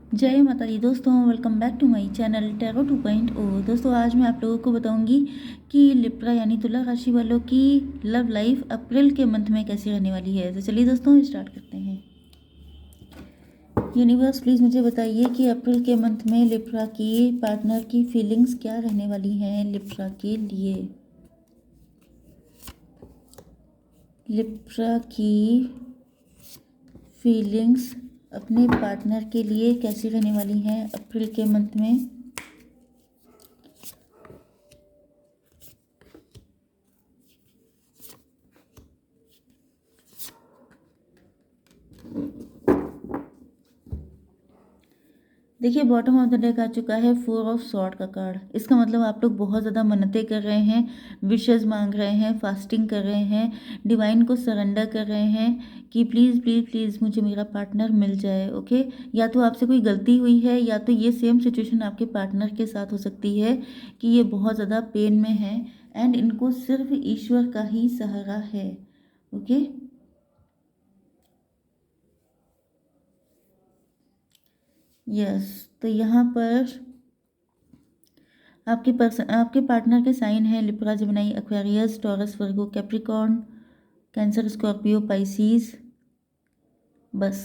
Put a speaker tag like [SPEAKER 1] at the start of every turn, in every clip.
[SPEAKER 1] जय माता दी दोस्तों, welcome back to my channel tarot 2.0। दोस्तों आज मैं आप लोगों को बताऊंगी कि लिब्रा यानी तुला राशि वालों की लव लाइफ अप्रैल के मंथ में कैसी रहने वाली है। तो चलिए दोस्तों स्टार्ट करते हैं। यूनिवर्स प्लीज़ मुझे बताइए कि अप्रैल के मंथ में लिब्रा की पार्टनर की फीलिंग्स क्या रहने वाली हैं लिब्रा के लिए। लिब्रा की फीलिंग्स अपने पार्टनर के लिए कैसी रहने वाली हैं अप्रैल के मंथ में। देखिए बॉटम ऑफ द डेक आ चुका है 4 ऑफ सॉर्ड का कार्ड। इसका मतलब आप लोग बहुत ज़्यादा मन्नतें कर रहे हैं, विशेस मांग रहे हैं, फास्टिंग कर रहे हैं, डिवाइन को सरेंडर कर रहे हैं कि प्लीज़ प्लीज़ प्लीज़ मुझे मेरा पार्टनर मिल जाए। ओके, या तो आपसे कोई गलती हुई है या तो ये सेम सिचुएशन आपके पार्टनर के साथ हो सकती है कि ये बहुत ज़्यादा पेन में है एंड इनको सिर्फ ईश्वर का ही सहारा है। Okay, yes. तो यहाँ पर आपके पार्टनर के साइन है लिब्रा, जेमिनी, एक्वेरियस, टॉरस, वर्गो, कैप्रिकॉर्न, कैंसर, स्कॉर्पियो, पाइसीज। बस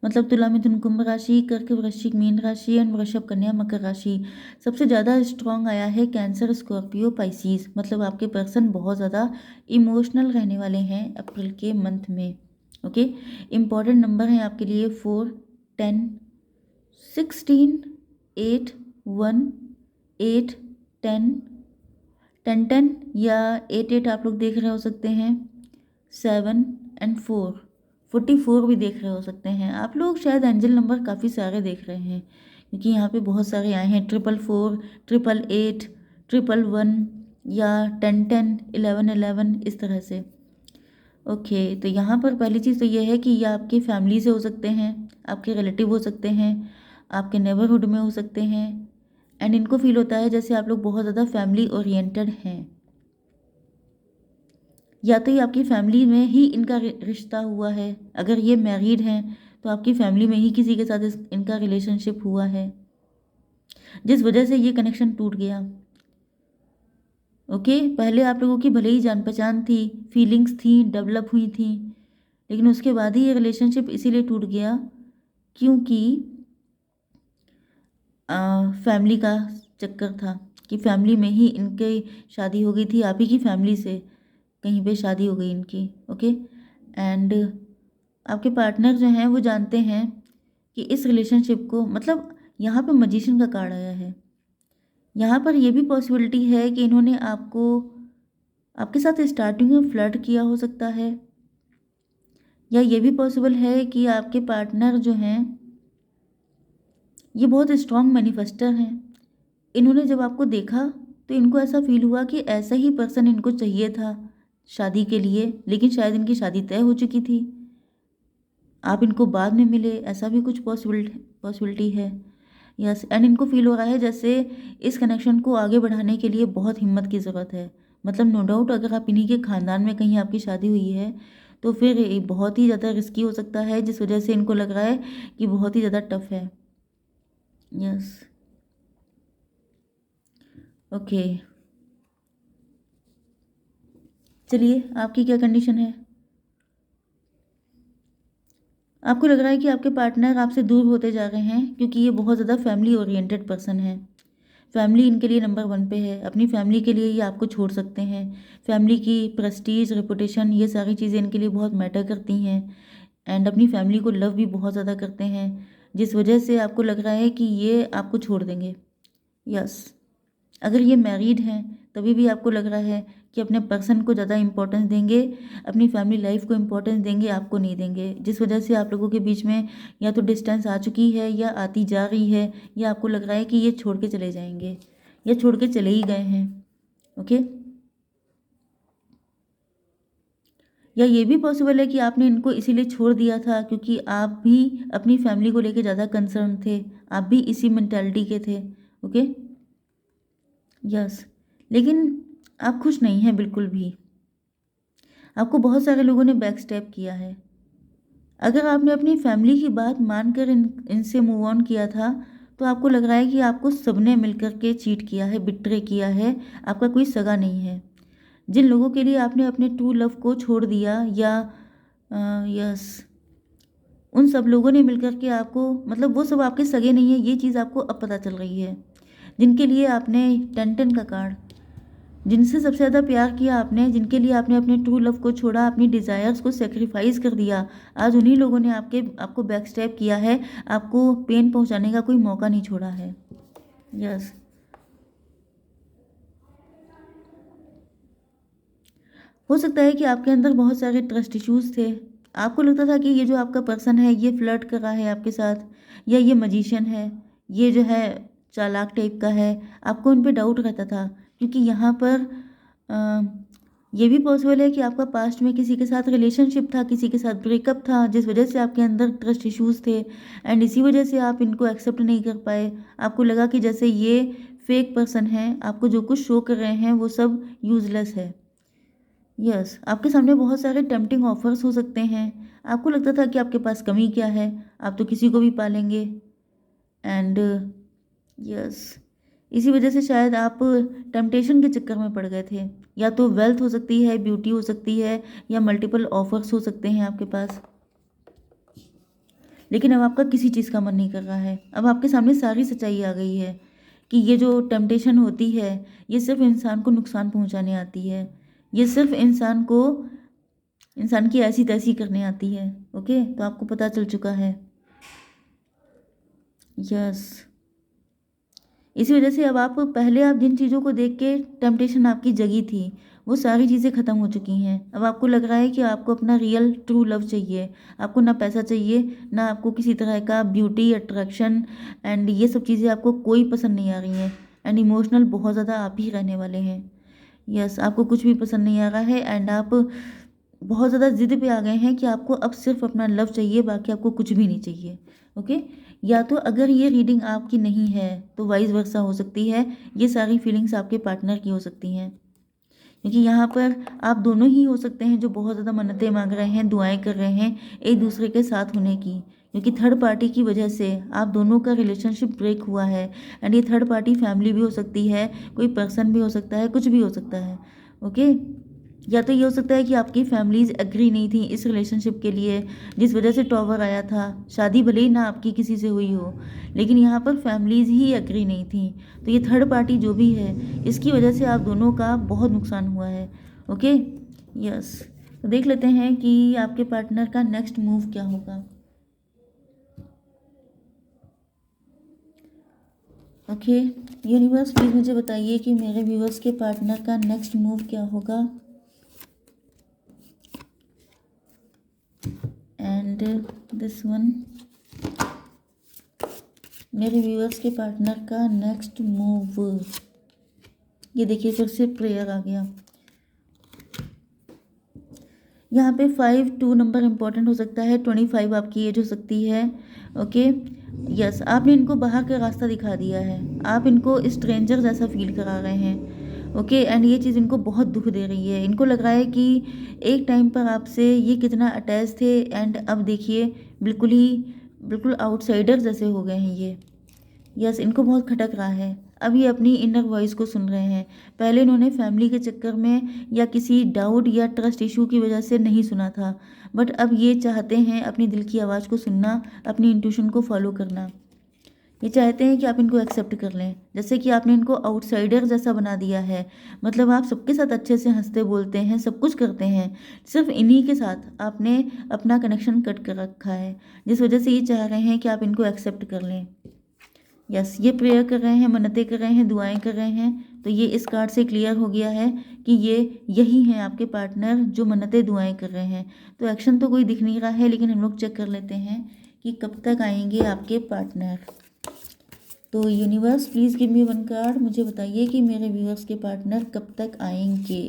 [SPEAKER 1] मतलब तुला, मिथुन, कुंभ राशि, कर्क, वृश्चिक, मीन राशि एंड वृषभ, कन्या, मकर राशि। सबसे ज़्यादा स्ट्रॉन्ग आया है कैंसर, स्कॉर्पियो, पाइसीज। मतलब आपके पर्सन बहुत ज़्यादा इमोशनल रहने वाले हैं अप्रैल के मंथ में। ओके, इम्पॉर्टेंट नंबर है आपके लिए 4, 10, 16, 8, 1, 8, 10, 10 या 8 आप लोग देख रहे हो सकते हैं। 7 एंड 4, 44 भी देख रहे हो सकते हैं आप लोग। शायद एंजल नंबर काफ़ी सारे देख रहे हैं क्योंकि यहाँ पे बहुत सारे आए हैं। 444, 888, 111 या 1010, 1111 इस तरह से। ओके, तो यहाँ पर पहली चीज़ तो ये है कि ये आपकी फैमिली से हो सकते हैं, आपके रिलेटिव हो सकते हैं, आपके नेबरहुड में हो सकते हैं एंड इनको फील होता है जैसे आप लोग बहुत ज़्यादा फैमिली ओरिएंटेड हैं। या तो ये आपकी फैमिली में ही इनका रिश्ता हुआ है। अगर ये मैरिड हैं तो आपकी फैमिली में ही किसी के साथ इनका रिलेशनशिप हुआ है जिस वजह से ये कनेक्शन टूट गया। ओके, पहले आप लोगों की भले ही जान पहचान थी, फीलिंग्स थी, डेवलप हुई थी, लेकिन उसके बाद ही ये रिलेशनशिप इसीलिए टूट गया क्योंकि फैमिली का चक्कर था कि फैमिली में ही इनकी शादी हो गई थी। आप ही की फैमिली से कहीं पे शादी हो गई इनकी। ओके, एंड आपके पार्टनर जो हैं वो जानते हैं कि इस रिलेशनशिप को, मतलब यहाँ पे मजिशियन का कार्ड आया है। यहाँ पर ये भी पॉसिबिलिटी है कि इन्होंने आपको आपके साथ स्टार्टिंग में फ्लर्ट किया हो सकता है, या ये भी पॉसिबल है कि आपके पार्टनर जो हैं ये बहुत स्ट्रॉन्ग मैनिफेस्टर हैं। इन्होंने जब आपको देखा तो इनको ऐसा फील हुआ कि ऐसा ही पर्सन इनको चाहिए था शादी के लिए, लेकिन शायद इनकी शादी तय हो चुकी थी, आप इनको बाद में मिले, ऐसा भी कुछ पॉसिबिलिटी है। यस, एंड इनको फील हो रहा है जैसे इस कनेक्शन को आगे बढ़ाने के लिए बहुत हिम्मत की ज़रूरत है। मतलब नो डाउट अगर आप इन्हीं के ख़ानदान में कहीं आपकी शादी हुई है तो फिर ये बहुत ही ज़्यादा रिस्की हो सकता है, जिस वजह से इनको लग रहा है कि बहुत ही ज़्यादा टफ है। यस, ओके, चलिए आपकी क्या कंडीशन है। आपको लग रहा है कि आपके पार्टनर आपसे दूर होते जा रहे हैं क्योंकि ये बहुत ज़्यादा फैमिली ओरिएंटेड पर्सन है। फैमिली इनके लिए नंबर 1 पे है। अपनी फैमिली के लिए ये आपको छोड़ सकते हैं। फैमिली की प्रेस्टीज, रेपुटेशन, ये सारी चीज़ें इनके लिए बहुत मैटर करती हैं एंड अपनी फैमिली को लव भी बहुत ज़्यादा करते हैं, जिस वजह से आपको लग रहा है कि ये आपको छोड़ देंगे। यस, अगर ये मैरिड हैं तभी भी आपको लग रहा है कि अपने पर्सन को ज़्यादा इंपॉर्टेंस देंगे, अपनी फैमिली लाइफ को इंपॉर्टेंस देंगे, आपको नहीं देंगे, जिस वजह से आप लोगों के बीच में या तो डिस्टेंस आ चुकी है या आती जा रही है, या आपको लग रहा है कि ये छोड़ के चले जाएंगे या छोड़ के चले ही गए हैं। ओके, या ये भी पॉसिबल है कि आपने इनको इसीलिए छोड़ दिया था क्योंकि आप भी अपनी फैमिली को लेकर ज़्यादा कंसर्न थे, आप भी इसी मेंटालिटी के थे। ओके, यस, लेकिन आप खुश नहीं हैं बिल्कुल भी। आपको बहुत सारे लोगों ने बैक स्टेप किया है। अगर आपने अपनी फैमिली की बात मानकर इनसे मूव ऑन किया था, तो आपको लग रहा है कि आपको सबने मिलकर के चीट किया है, बिट्रे किया है, आपका कोई सगा नहीं है। जिन लोगों के लिए आपने अपने ट्रू लव को छोड़ दिया, या यस, उन सब लोगों ने मिलकर के आपको, मतलब वो सब आपके सगे नहीं है, ये चीज़ आपको अब पता चल रही है। जिनके लिए आपने 10-10 का कार्ड, जिनसे सबसे ज़्यादा प्यार किया आपने, जिनके लिए आपने अपने ट्रू लव को छोड़ा, अपनी डिज़ायर्स को सेक्रीफाइस कर दिया, आज उन्हीं लोगों ने आपको बैक स्टेप किया है, आपको पेन पहुंचाने का कोई मौका नहीं छोड़ा है। यस, हो सकता है कि आपके अंदर बहुत सारे ट्रस्ट इश्यूज थे। आपको लगता था कि ये जो आपका पर्सन है ये फ्लर्ट कर रहा है आपके साथ, या ये मजिशियन है, ये जो है चालाक टाइप का है। आपको उन पे डाउट रहता था, क्योंकि यहाँ पर अ, ये भी पॉसिबल है कि आपका पास्ट में किसी के साथ रिलेशनशिप था, किसी के साथ ब्रेकअप था, जिस वजह से आपके अंदर ट्रस्ट इश्यूज थे, एंड इसी वजह से आप इनको एक्सेप्ट नहीं कर पाए। आपको लगा कि जैसे ये फेक पर्सन है, आपको जो कुछ शो कर रहे हैं वो सब यूजलेस है। यस, आपके सामने बहुत सारे टेम्पटिंग ऑफर्स हो सकते हैं। आपको लगता था कि आपके पास कमी क्या है, आप तो किसी को भी पालेंगे, एंड यस, इसी वजह से शायद आप टेम्पटेशन के चक्कर में पड़ गए थे। या तो वेल्थ हो सकती है, ब्यूटी हो सकती है, या मल्टीपल ऑफर्स हो सकते हैं आपके पास। लेकिन अब आपका किसी चीज़ का मन नहीं कर रहा है। अब आपके सामने सारी सच्चाई आ गई है कि ये जो टेम्पटेशन होती है, ये सिर्फ इंसान को नुकसान पहुंचाने आती है। ये सिर्फ इंसान की ऐसी तैसी करने आती है। ओके, तो आपको पता चल चुका है। यस, इसी वजह से अब आप जिन चीज़ों को देख के टेम्पटेशन आपकी जगी थी, वो सारी चीज़ें ख़त्म हो चुकी हैं। अब आपको लग रहा है कि आपको अपना रियल ट्रू लव चाहिए। आपको ना पैसा चाहिए, ना आपको किसी तरह का ब्यूटी, अट्रैक्शन, एंड ये सब चीज़ें आपको कोई पसंद नहीं आ रही हैं। एंड इमोशनल बहुत ज़्यादा आप ही रहने वाले हैं। यस, आपको कुछ भी पसंद नहीं आ रहा है, एंड आप बहुत ज़्यादा ज़िद पे आ गए हैं कि आपको अब सिर्फ अपना लव चाहिए, बाकी आपको कुछ भी नहीं चाहिए। ओके, या तो अगर ये रीडिंग आपकी नहीं है तो वाइस वर्सा हो सकती है, ये सारी फीलिंग्स आपके पार्टनर की हो सकती हैं। क्योंकि यहाँ पर आप दोनों ही हो सकते हैं जो बहुत ज़्यादा मन्नतें मांग रहे हैं, दुआएं कर रहे हैं एक दूसरे के साथ होने की, क्योंकि थर्ड पार्टी की वजह से आप दोनों का रिलेशनशिप ब्रेक हुआ है। एंड ये थर्ड पार्टी फैमिली भी हो सकती है, कोई पर्सन भी हो सकता है, कुछ भी हो सकता है। ओके, या तो ये हो सकता है कि आपकी फैमिलीज एग्री नहीं थी इस रिलेशनशिप के लिए, जिस वजह से टॉवर आया था। शादी भले ही ना आपकी किसी से हुई हो, लेकिन यहाँ पर फैमिलीज ही एग्री नहीं थी। तो ये थर्ड पार्टी जो भी है, इसकी वजह से आप दोनों का बहुत नुकसान हुआ है। ओके, यस, तो देख लेते हैं कि आपके पार्टनर का नेक्स्ट मूव क्या होगा। ओके, यूनिवर्स प्लीज़ मुझे बताइए कि मेरे व्यूवर्स के पार्टनर का नेक्स्ट मूव क्या होगा। एंड दिस वन, मेरे व्यूअर्स के पार्टनर का नेक्स्ट मूव। ये देखिए फिर से प्रेयर आ गया। यहाँ पे 5-2 नंबर इंपॉर्टेंट हो सकता है, 25 आपकी एज हो सकती है। ओके, यस, आपने इनको बाहर का रास्ता दिखा दिया है, आप इनको स्ट्रेंजर जैसा फील करा रहे हैं। ओके, एंड ये चीज़ इनको बहुत दुख दे रही है। इनको लग रहा है कि एक टाइम पर आपसे ये कितना अटैच थे, एंड अब देखिए बिल्कुल आउटसाइडर जैसे हो गए हैं ये। यस, इनको बहुत खटक रहा है। अब ये अपनी इनर वॉइस को सुन रहे हैं। पहले इन्होंने फैमिली के चक्कर में या किसी डाउट या ट्रस्ट इशू की वजह से नहीं सुना था, बट अब ये चाहते हैं अपनी दिल की आवाज़ को सुनना, अपनी इंट्यूशन को फॉलो करना। ये चाहते हैं कि आप इनको एक्सेप्ट कर लें, जैसे कि आपने इनको आउटसाइडर जैसा बना दिया है। मतलब आप सबके साथ अच्छे से हंसते बोलते हैं, सब कुछ करते हैं, सिर्फ इन्हीं के साथ आपने अपना कनेक्शन कट कर रखा है, जिस वजह से ये चाह रहे हैं कि आप इनको एक्सेप्ट कर लें। यस, ये प्रेयर कर रहे हैं, मन्नतें कर रहे हैं, दुआएं कर रहे हैं। तो ये इस कार्ड से क्लियर हो गया है कि ये यही हैं आपके पार्टनर जो मन्नतें दुआएं कर रहे हैं। तो एक्शन तो कोई दिख नहीं रहा है, लेकिन हम लोग चेक कर लेते हैं कि कब तक आएंगे आपके पार्टनर। तो universe please give me one card, मुझे बताइए कि मेरे व्यूअर्स के पार्टनर कब तक आएंगे।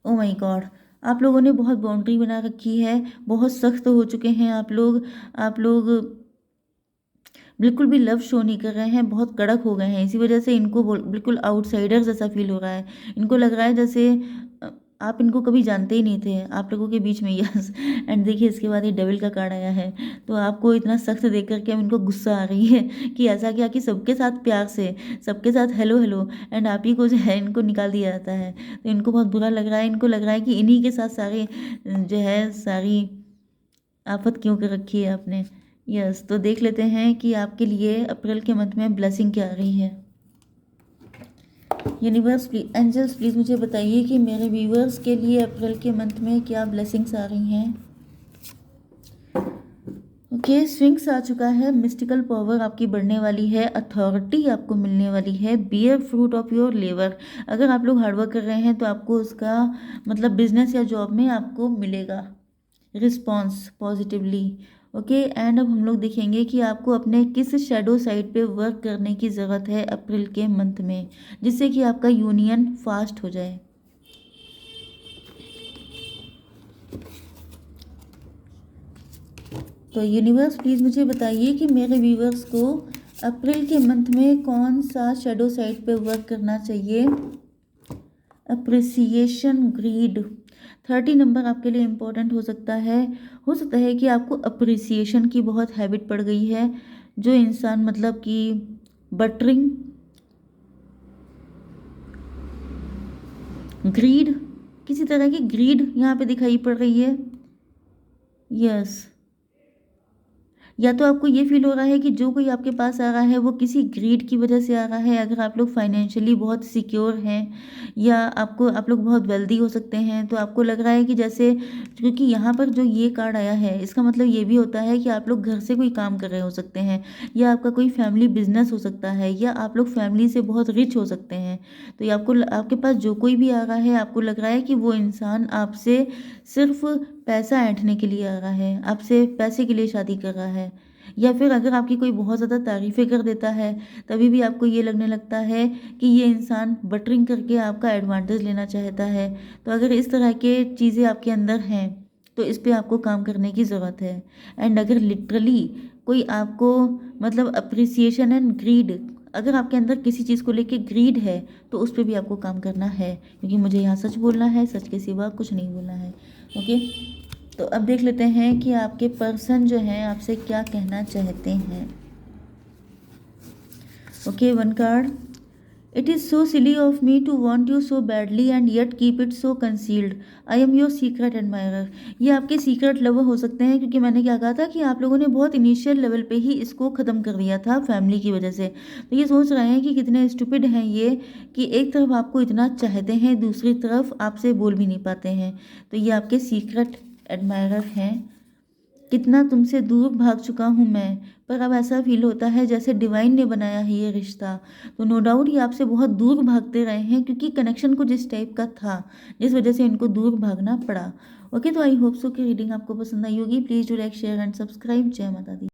[SPEAKER 1] ओ माय गॉड, आप लोगों ने बहुत बाउंड्री बना रखी है, बहुत सख्त हो चुके हैं आप लोग बिल्कुल भी लव शो नहीं कर रहे हैं, बहुत कड़क हो गए हैं। इसी वजह से इनको बिल्कुल आउटसाइडर जैसा फील हो रहा है। इनको लग रहा है जैसे आप इनको कभी जानते ही नहीं थे आप लोगों के बीच में। यस। एंड देखिए इसके बाद ये डेविल का कार्ड आया है, तो आपको इतना सख्त देख करके अब इनको गुस्सा आ रही है कि ऐसा क्या कि सबके साथ प्यार से, सबके साथ हेलो हेलो, एंड आप ही को जो है इनको निकाल दिया जाता है। तो इनको बहुत बुरा लग रहा है, इनको लग रहा है कि इन्हीं के साथ सारे जो है सारी आफत क्यों कर रखी है आपने। यस। तो देख लेते हैं कि आपके लिए अप्रैल के मंथ में ब्लेसिंग क्या आ रही है। यूनिवर्स प्लीज, एंजल्स प्लीज़ मुझे बताइए कि मेरे व्यूवर्स के लिए अप्रैल के मंथ में क्या ब्लेसिंग्स आ रही हैं। ओके, स्विंग्स आ चुका है, मिस्टिकल पावर आपकी बढ़ने वाली है, अथॉरिटी आपको मिलने वाली है, bear fruit of your labour. अगर आप लोग हार्डवर्क कर रहे हैं तो आपको उसका मतलब बिजनेस या जॉब में आपको मिलेगा रिस्पॉन्स पॉजिटिवली। ओके, एंड अब हम लोग देखेंगे कि आपको अपने किस शैडो साइड पे वर्क करने की ज़रूरत है अप्रैल के मंथ में, जिससे कि आपका यूनियन फास्ट हो जाए। तो यूनिवर्स प्लीज़ मुझे बताइए कि मेरे व्यूवर्स को अप्रैल के मंथ में कौन सा शैडो साइड पे वर्क करना चाहिए। अप्रिसिएशन, ग्रीड, 30 नंबर आपके लिए इम्पोर्टेंट हो सकता है। हो सकता है कि आपको अप्रिसिएशन की बहुत हैबिट पड़ गई है, जो इंसान मतलब कि बटरिंग, ग्रीड, किसी तरह की ग्रीड यहाँ पे दिखाई पड़ रही है। यस। या तो आपको ये फील हो रहा है कि जो कोई आपके पास आ रहा है वो किसी ग्रीड की वजह से आ रहा है। अगर आप लोग फाइनेंशियली बहुत सिक्योर हैं या आप लोग बहुत वेल्दी हो सकते हैं, तो आपको लग रहा है कि जैसे, क्योंकि यहाँ पर जो ये कार्ड आया है इसका मतलब ये भी होता है कि आप लोग घर से कोई काम कर रहे हो सकते हैं, या आपका कोई फैमिली बिजनेस हो सकता है, या आप लोग फैमिली से बहुत रिच हो सकते हैं। तो ये आपके पास जो कोई भी आ रहा है, आपको लग रहा है कि वो इंसान आपसे सिर्फ पैसा ऐंठने के लिए आ रहा है, आपसे पैसे के लिए शादी कर रहा है। या फिर अगर आपकी कोई बहुत ज़्यादा तारीफ़ें कर देता है, तभी भी आपको ये लगने लगता है कि ये इंसान बटरिंग करके आपका एडवांटेज लेना चाहता है। तो अगर इस तरह के चीज़ें आपके अंदर हैं तो इस पे आपको काम करने की ज़रूरत है। एंड अगर लिटरली कोई आपको मतलब अप्रिसिएशन एंड ग्रीड, अगर आपके अंदर किसी चीज़ को लेके ग्रीड है तो उस पर भी आपको काम करना है, क्योंकि मुझे यहाँ सच बोलना है, सच के सिवा कुछ नहीं बोलना है। ओके, तो अब देख लेते हैं कि आपके पर्सन जो हैं आपसे क्या कहना चाहते हैं। Okay, one card, it is so silly of me to want you so badly and yet keep it so concealed, I am your secret admirer. ये आपके सीक्रेट लवर हो सकते हैं, क्योंकि मैंने क्या कहा था कि आप लोगों ने बहुत इनिशियल लेवल पे ही इसको ख़त्म कर दिया था फैमिली की वजह से। तो ये सोच रहे हैं कि कितने स्टूपिड हैं ये, कि एक तरफ आपको इतना चाहते हैं, दूसरी तरफ आपसे बोल भी नहीं पाते हैं। तो ये आपके सीक्रेट एडमायरर हैं। कितना तुमसे दूर भाग चुका हूँ मैं, पर अब ऐसा फील होता है जैसे डिवाइन ने बनाया है ये रिश्ता। तो नो डाउट ये आपसे बहुत दूर भागते रहे हैं, क्योंकि कनेक्शन कुछ इस टाइप का था जिस वजह से इनको दूर भागना पड़ा। ओके, तो आई होप सो कि रीडिंग आपको पसंद आई होगी। Please do like, share and subscribe. जय माता दी।